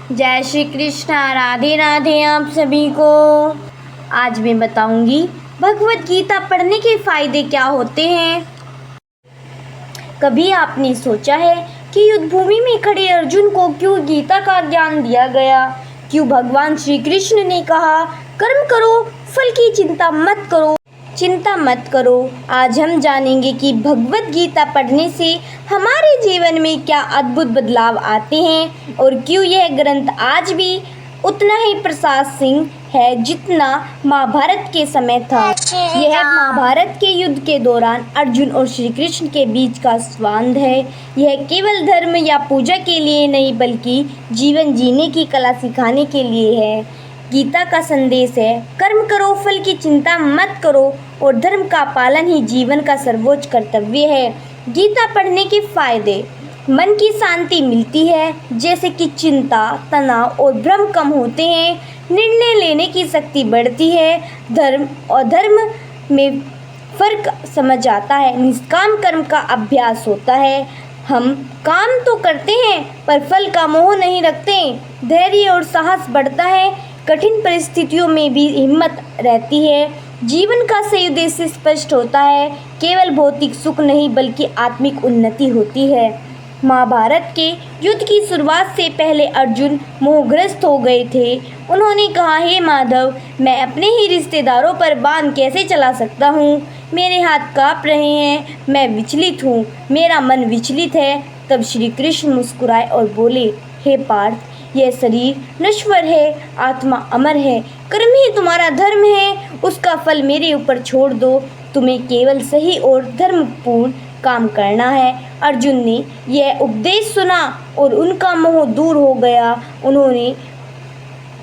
जय श्री कृष्ण। राधे राधे आप सभी को। आज मैं बताऊंगी भगवत गीता पढ़ने के फायदे क्या होते हैं। कभी आपने सोचा है कि युद्ध भूमि में खड़े अर्जुन को क्यों गीता का ज्ञान दिया गया? क्यों भगवान श्री कृष्ण ने कहा कर्म करो, फल की चिंता मत करो। आज हम जानेंगे कि भगवत गीता पढ़ने से हमारे जीवन में क्या अद्भुत बदलाव आते हैं और क्यों यह ग्रंथ आज भी उतना ही प्रशंसनीय है जितना महाभारत के समय था। यह महाभारत के युद्ध के दौरान अर्जुन और श्री कृष्ण के बीच का संवाद है। यह केवल धर्म या पूजा के लिए नहीं बल्कि जीवन जीने की कला सिखाने के लिए है। गीता का संदेश है कर्म करो, फल की चिंता मत करो और धर्म का पालन ही जीवन का सर्वोच्च कर्तव्य है। गीता पढ़ने के फायदे: मन की शांति मिलती है, जैसे कि चिंता, तनाव और भ्रम कम होते हैं। निर्णय लेने की शक्ति बढ़ती है। धर्म में फर्क समझ आता है। निष्काम कर्म का अभ्यास होता है। हम काम तो करते हैं पर फल का मोह नहीं रखते। धैर्य और साहस बढ़ता है। कठिन परिस्थितियों में भी हिम्मत रहती है। जीवन का सही उद्देश्य स्पष्ट होता है। केवल भौतिक सुख नहीं बल्कि आत्मिक उन्नति होती है। महाभारत के युद्ध की शुरुआत से पहले अर्जुन मोहग्रस्त हो गए थे। उन्होंने कहा, हे माधव, मैं अपने ही रिश्तेदारों पर बाण कैसे चला सकता हूँ? मेरे हाथ काँप रहे हैं, मैं विचलित हूँ, मेरा मन विचलित है। तब श्री कृष्ण मुस्कुराए और बोले, हे पार्थ, यह शरीर नश्वर है, आत्मा अमर है। कर्म ही तुम्हारा धर्म है, उसका फल मेरे ऊपर छोड़ दो। तुम्हें केवल सही और धर्मपूर्ण काम करना है। अर्जुन ने यह उपदेश सुना और उनका मोह दूर हो गया। उन्होंने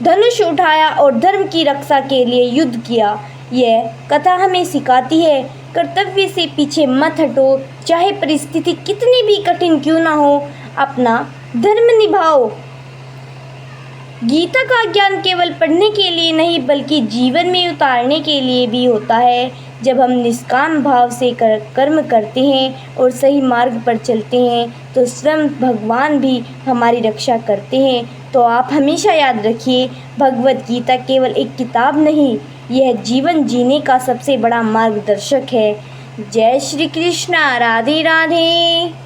धनुष उठाया और धर्म की रक्षा के लिए युद्ध किया। यह कथा हमें सिखाती है कर्तव्य से पीछे मत हटो, चाहे परिस्थिति कितनी भी कठिन क्यों ना हो, अपना धर्म निभाओ। गीता का ज्ञान केवल पढ़ने के लिए नहीं बल्कि जीवन में उतारने के लिए भी होता है। जब हम निष्काम भाव से कर्म करते हैं और सही मार्ग पर चलते हैं तो स्वयं भगवान भी हमारी रक्षा करते हैं। तो आप हमेशा याद रखिए, भगवत गीता केवल एक किताब नहीं, यह जीवन जीने का सबसे बड़ा मार्गदर्शक है। जय श्री कृष्ण। राधे राधे।